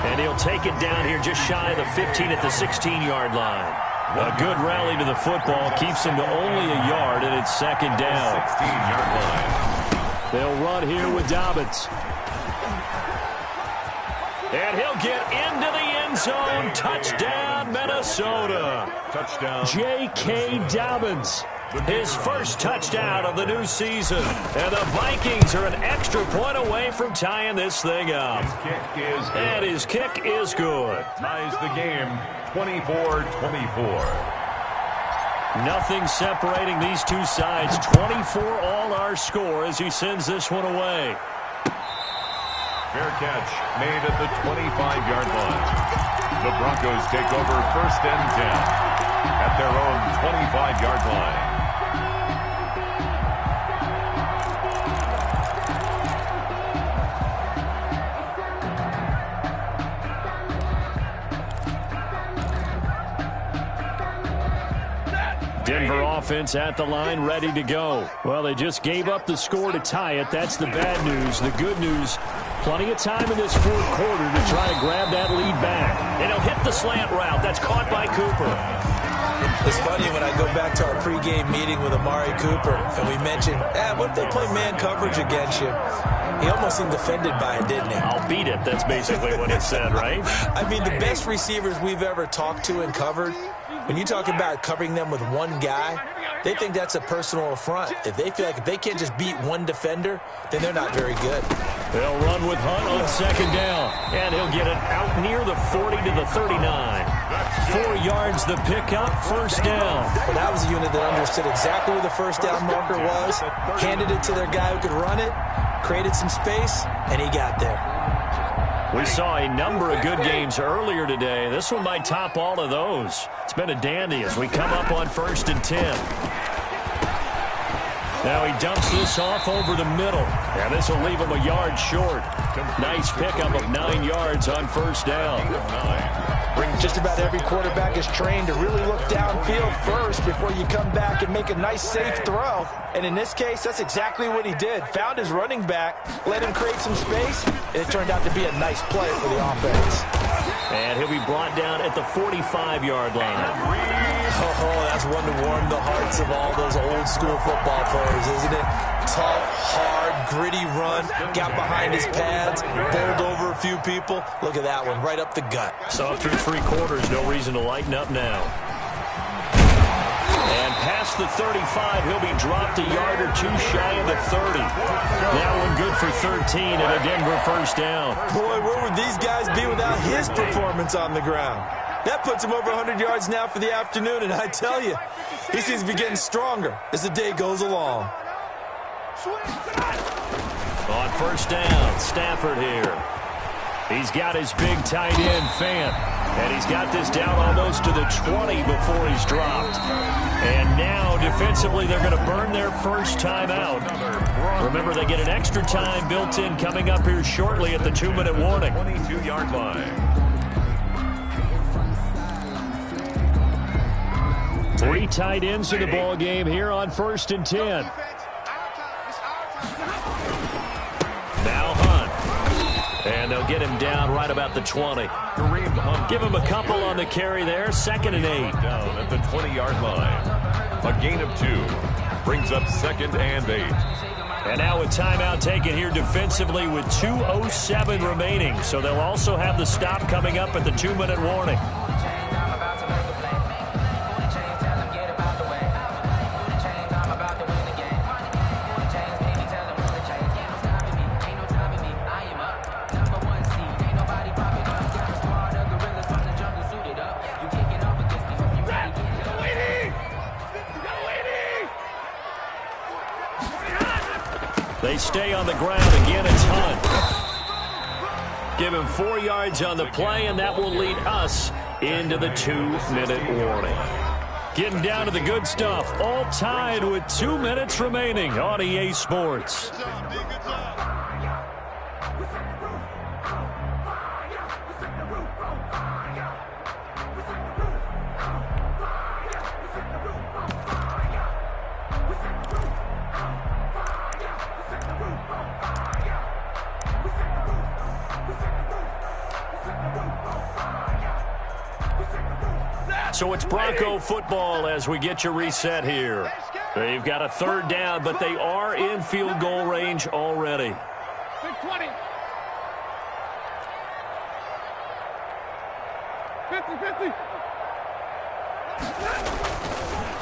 E: And he'll take it down here just shy of the 15 at the 16-yard line. A good rally to the football keeps him to only a yard, and it's 2nd down.
F: 16-yard line.
E: They'll run here with Dobbins. And he'll get into the end zone. Touchdown, Minnesota.
F: Touchdown.
E: J.K. Dobbins. His 1st touchdown of the new season. And the Vikings are an extra point away from tying this thing up.
F: His kick is good. Ties the game 24-24.
E: Nothing separating these two sides. 24 all our score as he sends this one away.
F: Fair catch made at the 25-yard line. The Broncos take over 1st and 10 at their own 25-yard line.
E: Denver offense at the line, ready to go. Well, they just gave up the score to tie it. That's the bad news. The good news, plenty of time in this 4th quarter to try to grab that lead back. And he'll hit the slant route. That's caught by Cooper.
G: It's funny when I go back to our pregame meeting with Amari Cooper, and we mentioned, what if they play man coverage against you? He almost seemed offended by it, didn't he?
E: I'll beat it. That's basically what he said, right?
G: I mean, the best receivers we've ever talked to and covered, when you talk about covering them with one guy, they think that's a personal affront. If they feel like if they can't just beat one defender, then they're not very good.
E: They'll run with Hunt on 2nd down, and he'll get it out near the 40 to the 39. 4 yards the pickup, first down.
G: Well, that was a unit that understood exactly where the first down marker was, handed it to their guy who could run it, created some space, and he got there.
E: We saw a number of good games earlier today. This one might top all of those. It's been a dandy as we come up on 1st and 10. Now he dumps this off over the middle. And this will leave him a yard short. Nice pickup of 9 yards on first down.
G: Just about every quarterback is trained to really look downfield first before you come back and make a nice, safe throw. And in this case, that's exactly what he did. Found his running back, let him create some space, and it turned out to be a nice play for the offense.
E: And he'll be brought down at the 45-yard line.
G: Oh, that's one to warm the hearts of all those old-school football players, isn't it? Tough, hard, gritty run, got behind his pads, bowled over a few people. Look at that one, right up the gut.
E: So through 3 quarters, no reason to lighten up now. And past the 35, he'll be dropped a yard or 2 shy of the 30. That one good for 13 and a Denver first down.
G: Boy, where would these guys be without his performance on the ground? That puts him over 100 yards now for the afternoon, and I tell you, he seems to be getting stronger as the day goes along.
E: On first down, Stafford here. He's got his big tight end, Fant. And he's got this down almost to the 20 before he's dropped. And now, defensively, they're going to burn their first time out. Remember, they get an extra time built in coming up here shortly at the 2-minute warning.
F: 22-yard line.
E: 3 tight ends in the ball game here on 1st and 10. Now Hunt. And they'll get him down right about the 20. Give him a couple on the carry there. 2nd and 8.
F: Down at the 20-yard line. A gain of 2. Brings up 2nd and 8.
E: And now a timeout taken here defensively with 2:07 remaining. So they'll also have the stop coming up at the 2-minute warning. They stay on the ground. Again, it's Hunt. Give him 4 yards on the play, and that will lead us into the 2-minute warning. Getting down to the good stuff. All tied with 2 minutes remaining on EA Sports. So it's Bronco football as we get you reset here. They've got a 3rd down, but they are in field goal range already.
H: 20. 50-50.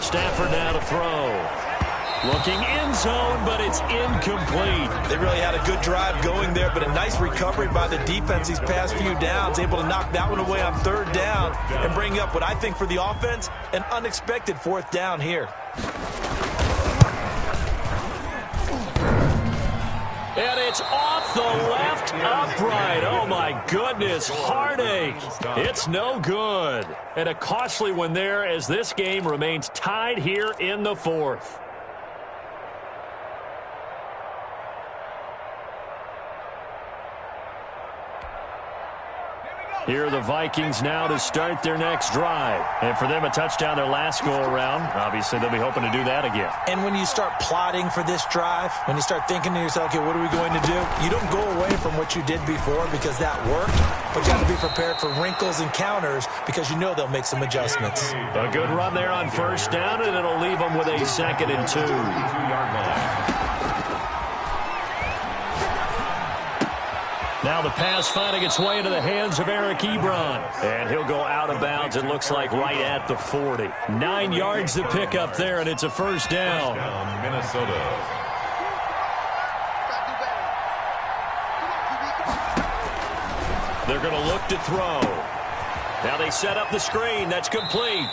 E: Stafford now to throw. Looking end zone, but it's incomplete.
G: They really had a good drive going there, but a nice recovery by the defense these past few downs, able to knock that one away on 3rd down and bring up what I think for the offense, an unexpected 4th down here.
E: And it's off the left upright. Oh, my goodness. Heartache. It's no good. And a costly one there as this game remains tied here in the 4th. Here are the Vikings now to start their next drive. And for them, a touchdown their last go-around. Obviously, they'll be hoping to do that again.
G: And when you start plotting for this drive, when you start thinking to yourself, okay, what are we going to do? You don't go away from what you did before because that worked, but you have to be prepared for wrinkles and counters because you know they'll make some adjustments.
E: A good run there on first down, and it'll leave them with a 2nd and 2.
F: 2-yard line.
E: Now the pass finding its way into the hands of Eric Ebron. And he'll go out of bounds, it looks like, right at the 40. 9 yards to pick up there, and it's a first down.
F: Minnesota.
E: They're going to look to throw. Now they set up the screen. That's complete.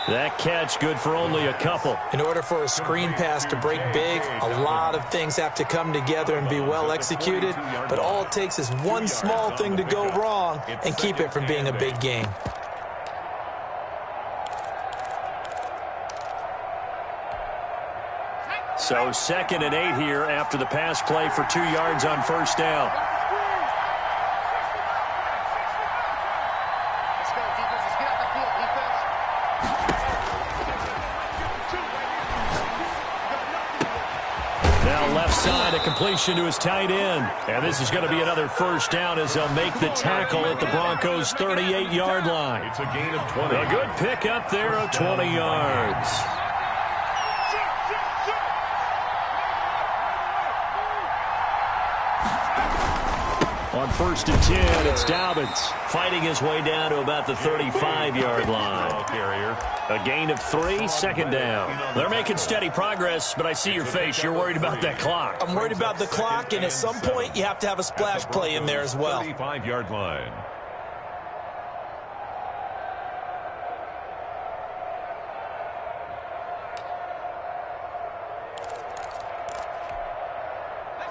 E: That catch good for only a couple.
G: In order for a screen pass to break big, a lot of things have to come together and be well executed. But all it takes is one small thing to go wrong and keep it from being a big game.
E: So 2nd and 8 here after the pass play for 2 yards on first down. Now left side, a completion to his tight end. And this is going to be another first down as they'll make the tackle at the Broncos' 38-yard line.
F: It's a gain of 20.
E: A good pick up there of 20 yards. On 1st and 10, it's Dobbins fighting his way down to about the 35-yard line. A gain of 3, 2nd down. They're making steady progress, but I see your face. You're worried about that clock.
G: I'm worried about the clock, and at some point, you have to have a splash play in there as well.
F: 35-yard line.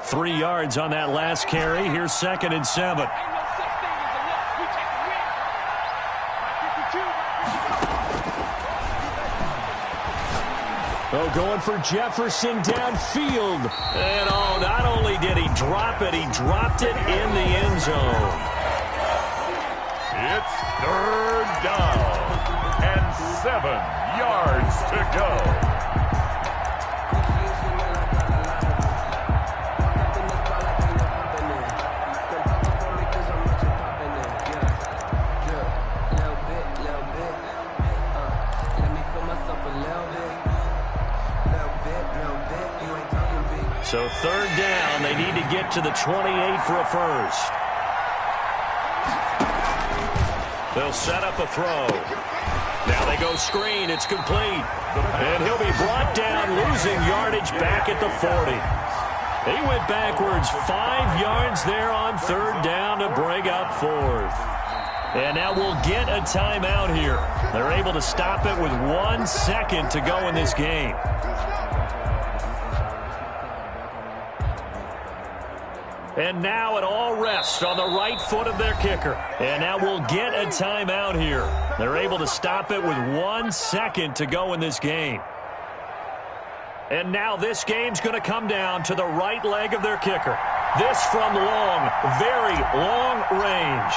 E: Three yards on that last carry. Here's 2nd and 7. Oh, going for Jefferson downfield. And oh, not only did he drop it, he dropped it in the end zone.
F: It's 3rd down and 7 yards to go.
E: So 3rd down, they need to get to the 28 for a first. They'll set up a throw. Now they go screen. It's complete. And he'll be brought down, losing yardage back at the 40. He went backwards 5 yards there on 3rd down to bring up 4th. And now we'll get a timeout here. They're able to stop it with 1 second to go in this game. And now it all rests on the right foot of their kicker. And now we'll get a timeout here. They're able to stop it with 1 second to go in this game. And now this game's going to come down to the right leg of their kicker. This from long, very long range.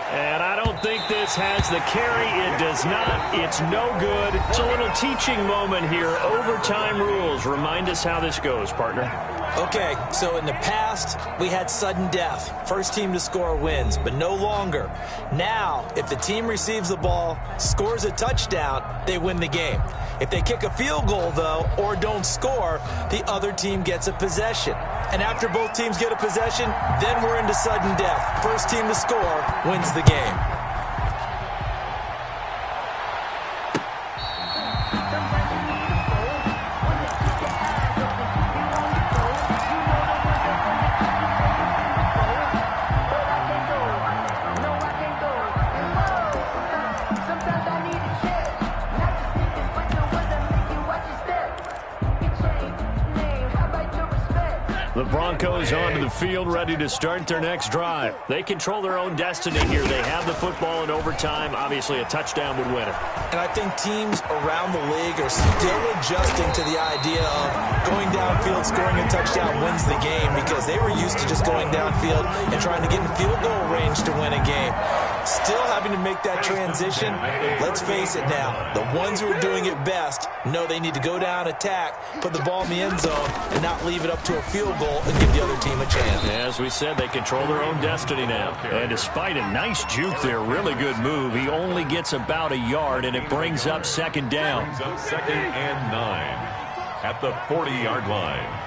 E: And I don't think this has the carry. It does not. It's no good. It's a little teaching moment here. Overtime rules. Remind us how this goes, partner.
G: Okay, so in the past, we had sudden death. First team to score wins, but no longer. Now, if the team receives the ball, scores a touchdown, they win the game. If they kick a field goal, though, or don't score, the other team gets a possession. And after both teams get a possession, then we're into sudden death. First team to score wins the game.
E: The Broncos onto the field, ready to start their next drive. They control their own destiny here. They have the football in overtime. Obviously, a touchdown would win it.
G: And I think teams around the league are still adjusting to the idea of going downfield, scoring a touchdown wins the game, because they were used to just going downfield and trying to get in field goal range to win a game. Still having to make that transition. Let's face it now, the ones who are doing it best know they need to go down, attack, put the ball in the end zone, and not leave it up to a field goal and give the other team a chance.
E: As we said, they control their own destiny now. And despite a nice juke there, really good move, he only gets about a yard, and it brings up 2nd down.
F: Brings up 2nd and 9 at the 40-yard line.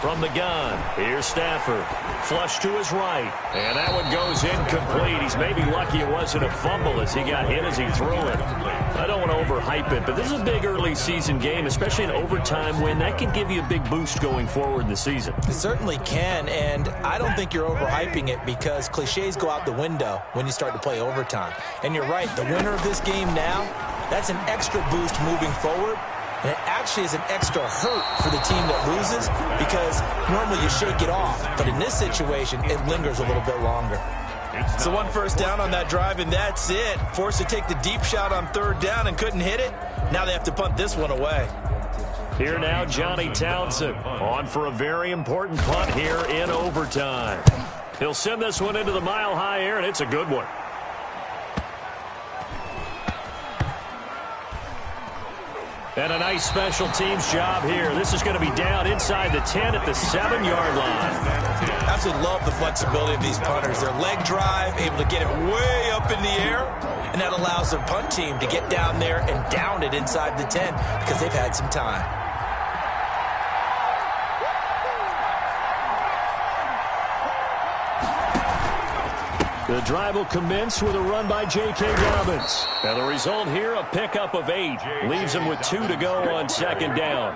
E: From the gun, here's Stafford. Flush to his right. And that one goes incomplete. He's maybe lucky it wasn't a fumble as he got hit as he threw it. I don't want to overhype it, but this is a big early season game, especially an overtime win. That can give you a big boost going forward in the season.
G: It certainly can, and I don't think you're overhyping it because cliches go out the window when you start to play overtime. And you're right, the winner of this game now, that's an extra boost moving forward. And it actually is an extra hurt for the team that loses because normally you shake it off. But in this situation, it lingers a little bit longer. So one first down on that drive, and that's it. Forced to take the deep shot on third down and couldn't hit it. Now they have to punt this one away.
E: Here now, Johnny Townsend on for a very important punt here in overtime. He'll send this one into the mile-high air, and it's a good one. And a nice special teams job here. This is going to be down inside the 10 at the 7-yard line.
G: Absolutely love the flexibility of these punters. Their leg drive, able to get it way up in the air, and that allows their punt team to get down there and down it inside the 10 because they've had some time.
E: The drive will commence with a run by J.K. Dobbins. And the result here, a pickup of 8. Leaves him with 2 to go on second down.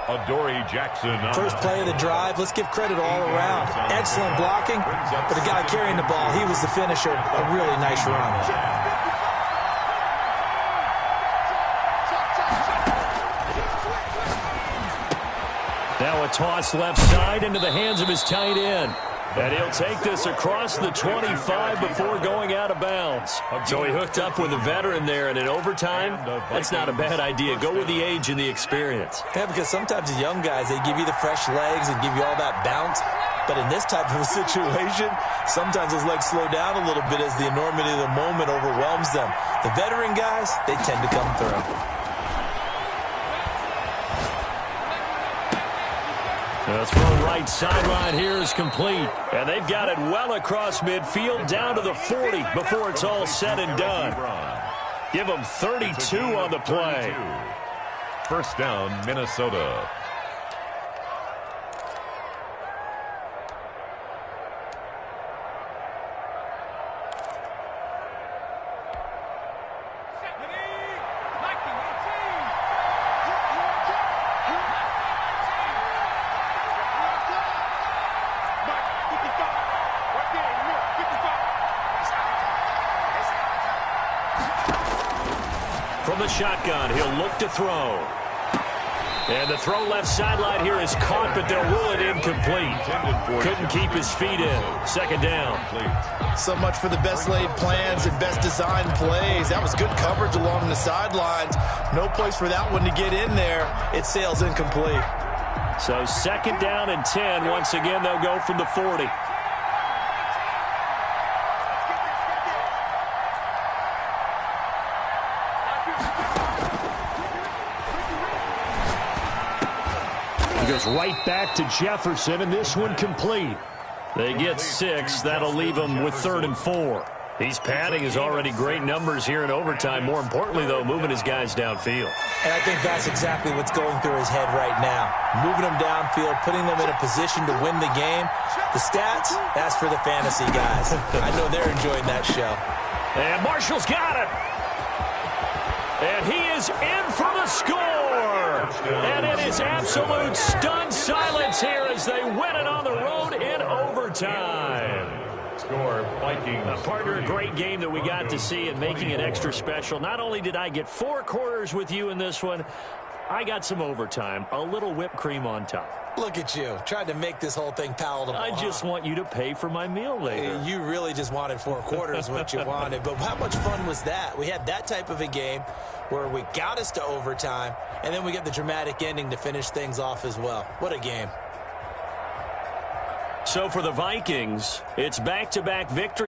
F: Adoree Jackson.
G: First play of the drive, let's give credit all around. Excellent blocking, but the guy carrying the ball, he was the finisher. A really nice run.
E: Now a toss left side into the hands of his tight end. And he'll take this across the 25 before going out of bounds. So he hooked up with a veteran there, and in overtime, that's not a bad idea. Go with the age and the experience.
G: Yeah, because sometimes the young guys, they give you the fresh legs and give you all that bounce. But in this type of a situation, sometimes those legs slow down a little bit as the enormity of the moment overwhelms them. The veteran guys, they tend to come through.
E: The throw right sideline here is complete. And they've got it well across midfield down to the 40 before it's all said and done. Give them 32 on the play.
F: First down, Minnesota.
E: From the shotgun, he'll look to throw. And the throw left sideline here is caught, but they'll rule it incomplete. Couldn't keep his feet in. Second down.
G: So much for the best laid plans and best designed plays. That was good coverage along the sidelines. No place for that one to get in there. It sails incomplete.
E: So second down and 10. Once again, they'll go from the 40. Goes right back to Jefferson, and this one complete. They get 6. That'll leave them with 3rd and 4. He's padding his already great numbers here in overtime. More importantly, though, moving his guys downfield.
G: And I think that's exactly what's going through his head right now. Moving them downfield, putting them in a position to win the game. The stats, that's for the fantasy guys. I know they're enjoying that show.
E: And Marshall's got it. And he is in for the score. And it is absolute stunned silence here as they win it on the road in overtime.
F: Score, Vikings.
E: Partner, a great game that we got to see and making it extra special. Not only did I get 4 quarters with you in this one, I got some overtime, a little whipped cream on top.
G: Look at you, trying to make this whole thing palatable.
E: I just want you to pay for my meal later.
G: You really just wanted 4 quarters what you wanted. But how much fun was that? We had that type of a game where we got us to overtime, and then we get the dramatic ending to finish things off as well. What a game.
E: So for the Vikings, it's back-to-back victory.